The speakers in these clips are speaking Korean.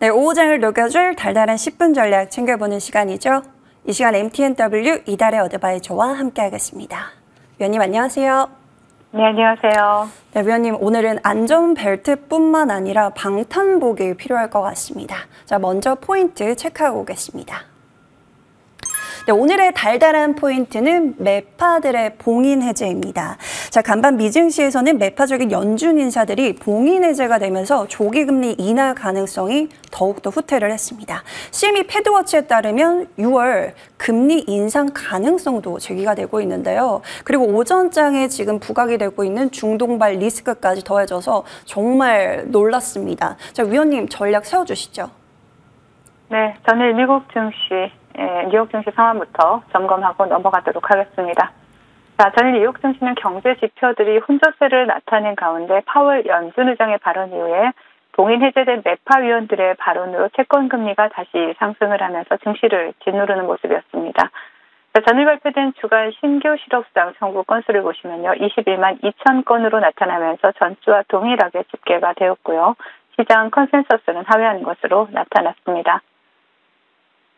네, 오후장을 녹여줄 달달한 10분 전략 챙겨보는 시간이죠. 이 시간 MTNW 이달의 어드바이저와 함께하겠습니다. 위원님 안녕하세요. 네, 안녕하세요. 네, 위원님 오늘은 안전벨트뿐만 아니라 방탄복이 필요할 것 같습니다. 자, 먼저 포인트 체크하고 오겠습니다. 네, 오늘의 달달한 포인트는 매파들의 봉인 해제입니다. 자, 간밤 미증시에서는 매파적인 연준 인사들이 봉인 해제가 되면서 조기금리 인하 가능성이 더욱더 후퇴를 했습니다. CME 패드워치에 따르면 6월 금리 인상 가능성도 제기가 되고 있는데요. 그리고 오전장에 지금 부각이 되고 있는 중동발 리스크까지 더해져서 정말 놀랐습니다. 자, 위원님 전략 세워주시죠. 네, 저는 미국 증시 뉴욕 증시 상황부터 점검하고 넘어가도록 하겠습니다. 자, 전일 뉴욕 증시는 경제 지표들이 혼조세를 나타낸 가운데 파월 연준 의장의 발언 이후에 봉인 해제된 매파 위원들의 발언으로 채권 금리가 다시 상승을 하면서 증시를 짓누르는 모습이었습니다. 자, 전일 발표된 주간 신규 실업수당 청구 건수를 보시면요, 21만 2천 건으로 나타나면서 전주와 동일하게 집계가 되었고요. 시장 컨센서스는 하회하는 것으로 나타났습니다.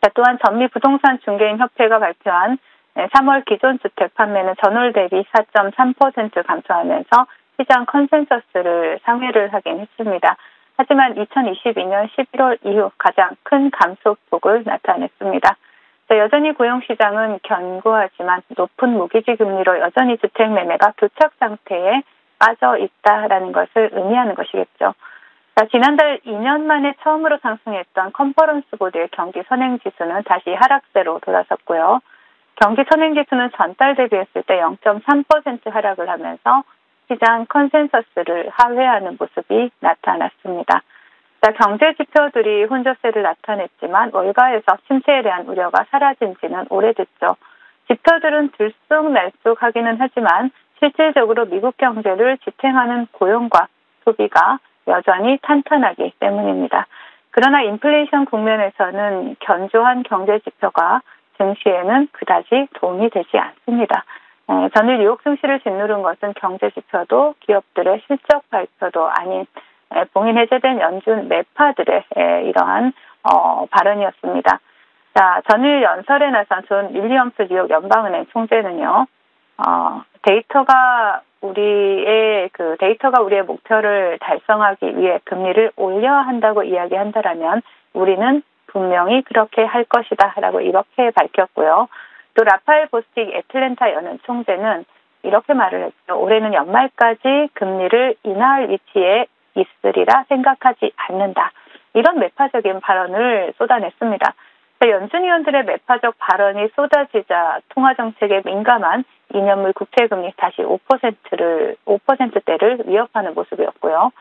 자, 또한 전미부동산 중개인 협회가 발표한 3월 기존 주택 판매는 전월 대비 4.3% 감소하면서 시장 컨센서스를 상회를 하긴 했습니다. 하지만 2022년 11월 이후 가장 큰 감소폭을 나타냈습니다. 자, 여전히 고용시장은 견고하지만 높은 모기지 금리로 여전히 주택 매매가 교착 상태에 빠져 있다라는 것을 의미하는 것이겠죠. 자, 지난달 2년 만에 처음으로 상승했던 컨퍼런스 보드의 경기 선행지수는 다시 하락세로 돌아섰고요. 경기 선행지수는 전달 대비했을 때 0.3% 하락을 하면서 시장 컨센서스를 하회하는 모습이 나타났습니다. 자, 경제 지표들이 혼조세를 나타냈지만 월가에서 침체에 대한 우려가 사라진 지는 오래됐죠. 지표들은 들쑥날쑥하기는 하지만 실질적으로 미국 경제를 지탱하는 고용과 소비가 여전히 탄탄하기 때문입니다. 그러나 인플레이션 국면에서는 견조한 경제 지표가 증시에는 그다지 도움이 되지 않습니다. 전일 뉴욕 증시를 짓누른 것은 경제 지표도 기업들의 실적 발표도 아닌 봉인 해제된 연준 매파들의 이러한 발언이었습니다. 자, 전일 연설에 나선 존 윌리엄스 뉴욕 연방은행 총재는요, 데이터가 우리의 목표를 달성하기 위해 금리를 올려야 한다고 이야기한다라면 우리는 분명히 그렇게 할 것이다라고 이렇게 밝혔고요. 또 라파엘 보스틱 애틀랜타 연은 총재는 이렇게 말을 했죠. 올해는 연말까지 금리를 인하할 위치에 있으리라 생각하지 않는다. 이런 매파적인 발언을 쏟아냈습니다. 연준 위원들의 매파적 발언이 쏟아지자 통화정책에 민감한 2년물 국채금리 다시 5%대를 위협하는 모습이었고요.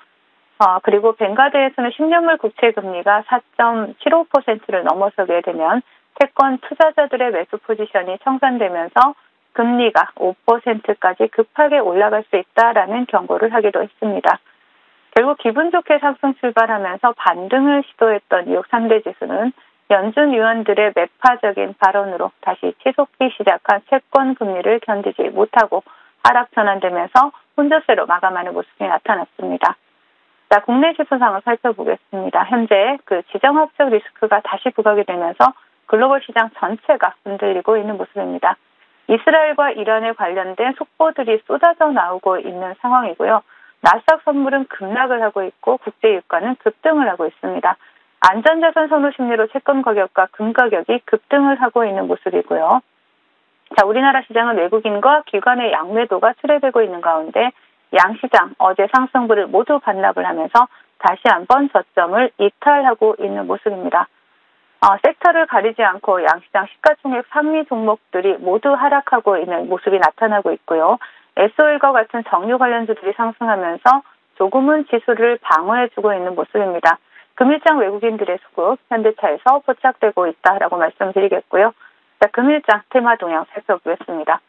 그리고 뱅가드에서는 10년물 국채금리가 4.75%를 넘어서게 되면 채권 투자자들의 매수 포지션이 청산되면서 금리가 5%까지 급하게 올라갈 수 있다라는 경고를 하기도 했습니다. 결국 기분 좋게 상승 출발하면서 반등을 시도했던 뉴욕 3대 지수는 연준 위원들의 매파적인 발언으로 다시 치솟기 시작한 채권 금리를 견디지 못하고 하락 전환되면서 혼조세로 마감하는 모습이 나타났습니다. 자, 국내 지수 상황을 살펴보겠습니다. 현재 지정학적 리스크가 다시 부각이 되면서 글로벌 시장 전체가 흔들리고 있는 모습입니다. 이스라엘과 이란에 관련된 속보들이 쏟아져 나오고 있는 상황이고요. 나스닥 선물은 급락을 하고 있고 국제 유가는 급등을 하고 있습니다. 안전자산 선호 심리로 채권 가격과 금 가격이 급등을 하고 있는 모습이고요. 자, 우리나라 시장은 외국인과 기관의 양매도가 출회되고 있는 가운데 양시장 어제 상승분을 모두 반납을 하면서 다시 한번 저점을 이탈하고 있는 모습입니다. 섹터를 가리지 않고 양시장 시가총액 상위 종목들이 모두 하락하고 있는 모습이 나타나고 있고요. SOL과 같은 정유 관련주들이 상승하면서 조금은 지수를 방어해주고 있는 모습입니다. 금일장 외국인들의 수급 현대차에서 포착되고 있다라고 말씀드리겠고요. 자, 금일장 테마 동향 살펴보겠습니다.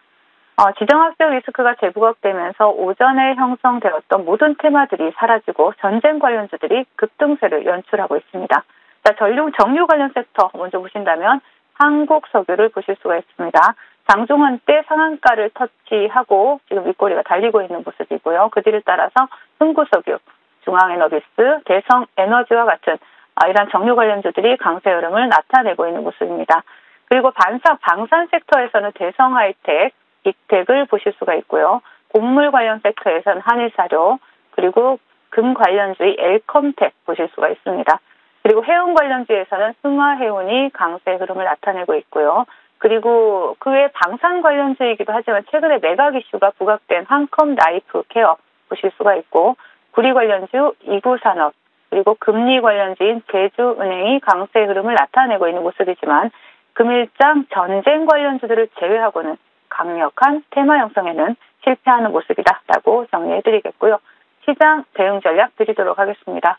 지정학적 리스크가 재부각되면서 오전에 형성되었던 모든 테마들이 사라지고 전쟁 관련주들이 급등세를 연출하고 있습니다. 자, 정유 관련 섹터 먼저 보신다면 한국석유를 보실 수가 있습니다. 장중한 때 상한가를 터치하고 지금 윗꼬리가 달리고 있는 모습이고요. 그 뒤를 따라서 흥구석유, 중앙에너비스, 대성에너지와 같은 이런 정유 관련주들이 강세 흐름을 나타내고 있는 모습입니다. 그리고 방산 섹터에서는 대성 하이텍, 빅텍을 보실 수가 있고요. 곡물 관련 섹터에서는 한일사료, 그리고 금 관련주의 엘컴텍 보실 수가 있습니다. 그리고 해운 관련주에서는 흥화해운이 강세 흐름을 나타내고 있고요. 그리고 그 외 방산 관련주이기도 하지만 최근에 매각 이슈가 부각된 한컴 라이프 케어 보실 수가 있고, 구리 관련주 이구산업, 그리고 금리 관련주인 제주은행이 강세 흐름을 나타내고 있는 모습이지만 금일장 전쟁 관련주들을 제외하고는 강력한 테마 형성에는 실패하는 모습이다라고 정리해드리겠고요. 시장 대응 전략 드리도록 하겠습니다.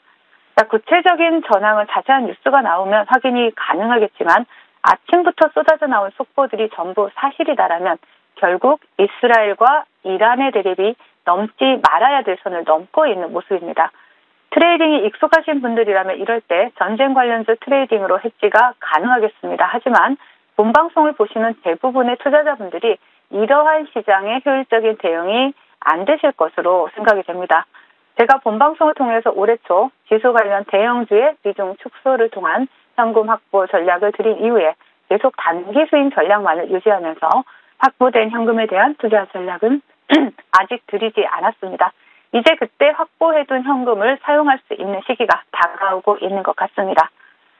자, 구체적인 전황은 자세한 뉴스가 나오면 확인이 가능하겠지만 아침부터 쏟아져 나온 속보들이 전부 사실이다라면 결국 이스라엘과 이란의 대립이 넘지 말아야 될 선을 넘고 있는 모습입니다. 트레이딩이 익숙하신 분들이라면 이럴 때 전쟁 관련주 트레이딩으로 해지가 가능하겠습니다. 하지만 본방송을 보시는 대부분의 투자자분들이 이러한 시장의 효율적인 대응이 안 되실 것으로 생각이 됩니다. 제가 본방송을 통해서 올해 초 지수 관련 대형주의 비중 축소를 통한 현금 확보 전략을 드린 이후에 계속 단기 스윙 전략만을 유지하면서 확보된 현금에 대한 투자 전략은 아직 드리지 않았습니다. 이제 그때 확보해둔 현금을 사용할 수 있는 시기가 다가오고 있는 것 같습니다.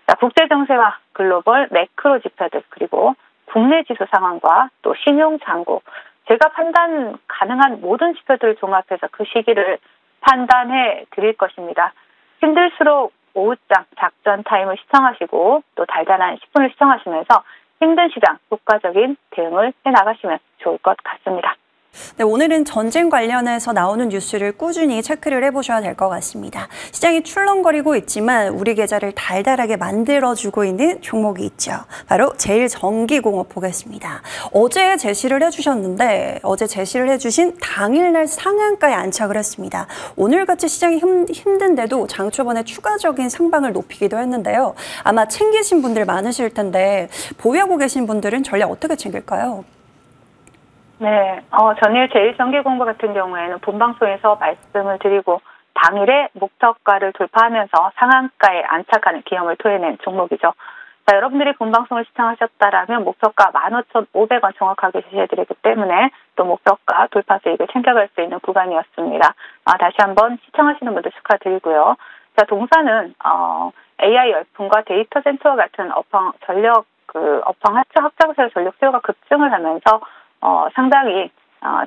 자, 국제 정세와 글로벌 매크로 지표들, 그리고 국내 지수 상황과 또 신용 잔고, 제가 판단 가능한 모든 지표들을 종합해서 그 시기를 판단해 드릴 것입니다. 힘들수록 오후장 작전 타임을 시청하시고 또 달달한 10분을 시청하시면서 힘든 시장 효과적인 대응을 해나가시면 좋을 것 같습니다. 네, 오늘은 전쟁 관련해서 나오는 뉴스를 꾸준히 체크를 해보셔야 될 것 같습니다. 시장이 출렁거리고 있지만 우리 계좌를 달달하게 만들어주고 있는 종목이 있죠. 바로 제일전기공업 보겠습니다. 어제 제시를 해주셨는데 어제 제시를 해주신 당일날 상한가에 안착을 했습니다. 오늘같이 시장이 힘든데도 장 초반에 추가적인 상방을 높이기도 했는데요. 아마 챙기신 분들 많으실 텐데 보유하고 계신 분들은 전략 어떻게 챙길까요? 네, 전일 제일전기공업 같은 경우에는 본방송에서 말씀을 드리고 당일에 목표가를 돌파하면서 상한가에 안착하는 기염을 토해낸 종목이죠. 자, 여러분들이 본방송을 시청하셨다라면 목표가 15,500원 정확하게 제시해드리기 때문에 또 목표가 돌파 수익을 챙겨갈 수 있는 구간이었습니다. 다시 한번 시청하시는 분들 축하드리고요. 자, 동사는 AI 열풍과 데이터 센터와 같은 업황 확장세 전력 수요가 급증을 하면서 상당히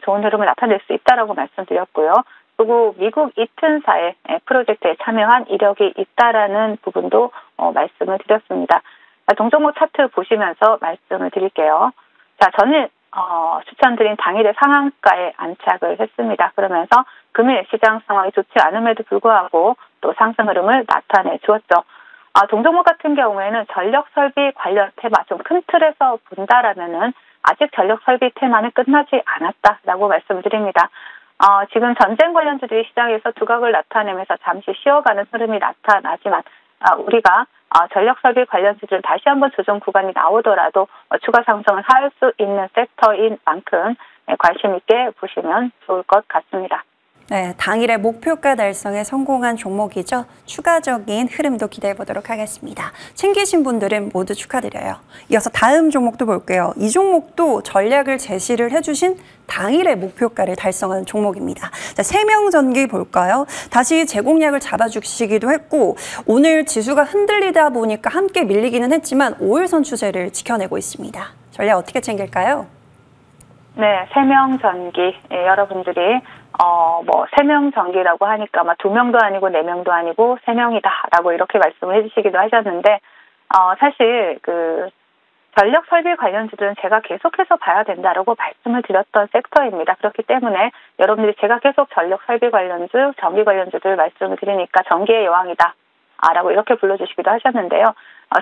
좋은 흐름을 나타낼 수 있다라고 말씀드렸고요. 그리고 미국 이튼사의 프로젝트에 참여한 이력이 있다라는 부분도 말씀을 드렸습니다. 동종목 차트 보시면서 말씀을 드릴게요. 자, 전일 추천드린 당일의 상한가에 안착을 했습니다. 그러면서 금일 시장 상황이 좋지 않음에도 불구하고 또 상승 흐름을 나타내 주었죠. 동종목 같은 경우에는 전력 설비 관련 테마 좀 큰 틀에서 본다라면은 아직 전력 설비 테마는 끝나지 않았다라고 말씀을 드립니다. 지금 전쟁 관련주들이 시장에서 두각을 나타내면서 잠시 쉬어가는 흐름이 나타나지만 우리가 전력 설비 관련주들은 다시 한번 조정 구간이 나오더라도 추가 상승을 할 수 있는 섹터인 만큼 관심 있게 보시면 좋을 것 같습니다. 네, 당일의 목표가 달성에 성공한 종목이죠. 추가적인 흐름도 기대해 보도록 하겠습니다. 챙기신 분들은 모두 축하드려요. 이어서 다음 종목도 볼게요. 이 종목도 전략을 제시를 해주신 당일의 목표가를 달성한 종목입니다. 자, 세명전기 볼까요? 다시 제공량을 잡아주시기도 했고 오늘 지수가 흔들리다 보니까 함께 밀리기는 했지만 5일선 추세를 지켜내고 있습니다. 전략 어떻게 챙길까요? 네, 세명전기 여러분들이 세명전기라고 하니까 2명도 아니고 4명도 아니고 3명이다라고 이렇게 말씀을 해주시기도 하셨는데 사실 전력 설비 관련주들은 제가 계속해서 봐야 된다라고 말씀을 드렸던 섹터입니다. 그렇기 때문에 여러분들이 제가 계속 전력 설비 관련주, 전기 관련주들 말씀을 드리니까 전기의 여왕이다 라고 이렇게 불러주시기도 하셨는데요.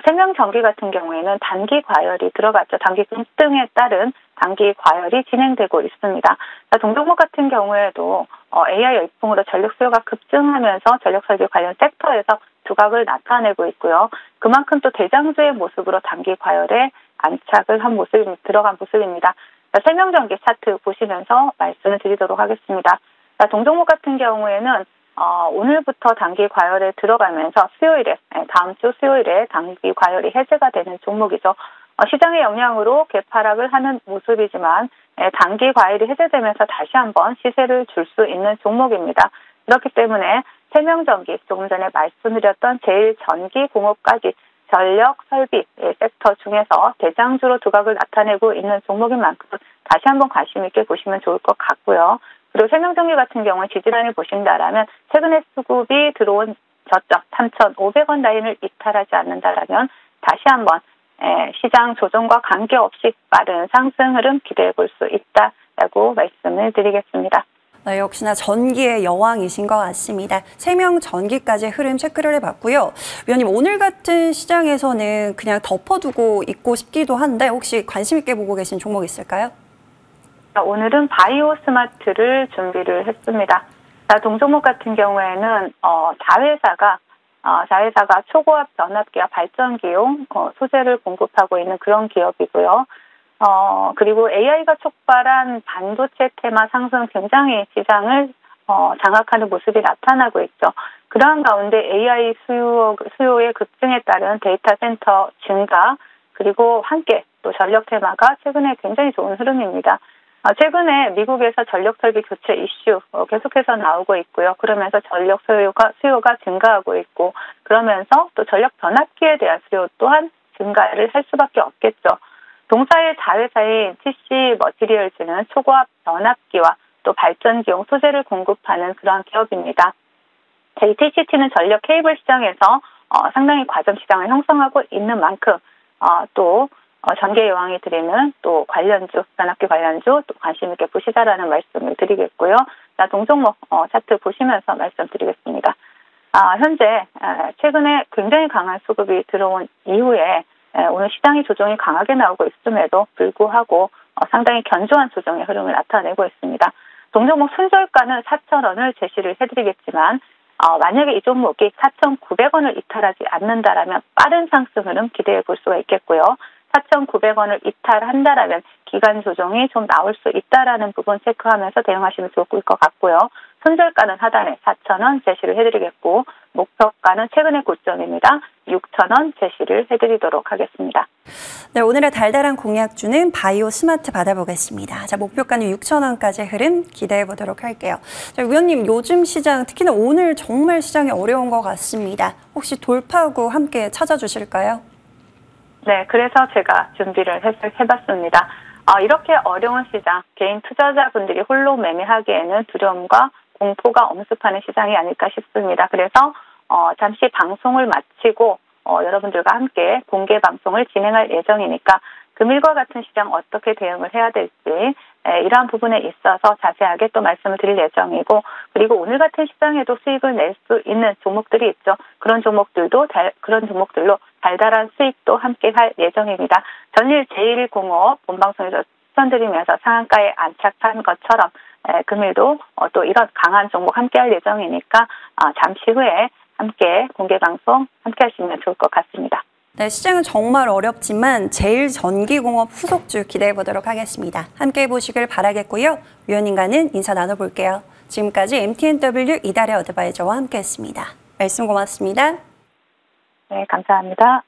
세명전기 같은 경우에는 단기 과열이 들어갔죠. 단기 급등에 따른 단기 과열이 진행되고 있습니다. 동종목 같은 경우에도 AI 열풍으로 전력 수요가 급증하면서 전력 설비 관련 섹터에서 두각을 나타내고 있고요. 그만큼 또 대장주의 모습으로 단기 과열에 안착을 한 들어간 모습입니다. 세명전기 차트 보시면서 말씀을 드리도록 하겠습니다. 동종목 같은 경우에는 오늘부터 단기 과열에 들어가면서 수요일에, 다음 주 수요일에 단기 과열이 해제가 되는 종목이죠. 시장의 영향으로 개파락을 하는 모습이지만 단기 과열이 해제되면서 다시 한번 시세를 줄 수 있는 종목입니다. 그렇기 때문에 생명전기, 조금 전에 말씀드렸던 제일전기공업까지 전력 설비 섹터 중에서 대장주로 두각을 나타내고 있는 종목인 만큼 다시 한번 관심 있게 보시면 좋을 것 같고요. 그리고 생명전기 같은 경우는 지지라인을 보신다라면 최근에 수급이 들어온 저점 3,500원 라인을 이탈하지 않는다라면 다시 한번 시장 조정과 관계없이 빠른 상승 흐름 기대해 볼 수 있다라고 말씀을 드리겠습니다. 네, 역시나 전기의 여왕이신 것 같습니다. 생명전기까지 흐름 체크를 해봤고요. 위원님, 오늘 같은 시장에서는 그냥 덮어두고 있고 싶기도 한데 혹시 관심 있게 보고 계신 종목 있을까요? 오늘은 바이오 스마트를 준비를 했습니다. 동종목 같은 경우에는 자회사가 초고압 변압기와 발전기용 소재를 공급하고 있는 그런 기업이고요. 그리고 AI가 촉발한 반도체 테마 상승 굉장히 시장을 장악하는 모습이 나타나고 있죠. 그러한 가운데 AI 수요의 급증에 따른 데이터 센터 증가, 그리고 함께 또 전력 테마가 최근에 굉장히 좋은 흐름입니다. 최근에 미국에서 전력 설비 교체 이슈 계속해서 나오고 있고요. 그러면서 전력 수요가 증가하고 있고, 그러면서 또 전력 변압기에 대한 수요 또한 증가를 할 수밖에 없겠죠. 동사의 자회사인 TC 머티리얼즈는 초고압 변압기와 또 발전기용 소재를 공급하는 그러한 기업입니다. 이 TCT는 전력 케이블 시장에서 상당히 과점 시장을 형성하고 있는 만큼 또 전기의 여왕이 드리는 또 관련주, 변압기 관련주 또 관심 있게 보시자라는 말씀을 드리겠고요. 동종목 차트 보시면서 말씀드리겠습니다. 현재 최근에 굉장히 강한 수급이 들어온 이후에 오늘 시장이 조정이 강하게 나오고 있음에도 불구하고 상당히 견조한 조정의 흐름을 나타내고 있습니다. 동종목 순저가는 4,000원을 제시를 해드리겠지만 만약에 이 종목이 4,900원을 이탈하지 않는다라면 빠른 상승 흐름 기대해 볼 수가 있겠고요. 4,900원을 이탈한다라면 기간 조정이 좀 나올 수 있다라는 부분 체크하면서 대응하시면 좋을 것 같고요. 손절가는 하단에 4,000원 제시를 해드리겠고, 목표가는 최근의 고점입니다. 6,000원 제시를 해드리도록 하겠습니다. 네, 오늘의 달달한 공약주는 바이오 스마트 받아보겠습니다. 자, 목표가는 6,000원까지 흐름 기대해 보도록 할게요. 자, 위원님, 요즘 시장, 특히나 오늘 정말 시장이 어려운 것 같습니다. 혹시 돌파구 함께 찾아주실까요? 네, 그래서 제가 준비를 해봤습니다. 이렇게 어려운 시장, 개인 투자자분들이 홀로 매매하기에는 두려움과 공포가 엄습하는 시장이 아닐까 싶습니다. 그래서 잠시 방송을 마치고 여러분들과 함께 공개 방송을 진행할 예정이니까 금일과 같은 시장 어떻게 대응을 해야 될지 이러한 부분에 있어서 자세하게 또 말씀을 드릴 예정이고, 그리고 오늘 같은 시장에도 수익을 낼 수 있는 종목들이 있죠. 그런 종목들로 달달한 수익도 함께 할 예정입니다. 전일 제1공업 본방송에서 추천드리면서 상한가에 안착한 것처럼 금일도 또 이런 강한 종목 함께 할 예정이니까 잠시 후에 함께 공개 방송 함께 하시면 좋을 것 같습니다. 네, 시장은 정말 어렵지만 제일전기공업 후속주 기대해 보도록 하겠습니다. 함께 해보시길 바라겠고요. 위원님과는 인사 나눠볼게요. 지금까지 MTNW 이달의 어드바이저와 함께했습니다. 말씀 고맙습니다. 네, 감사합니다.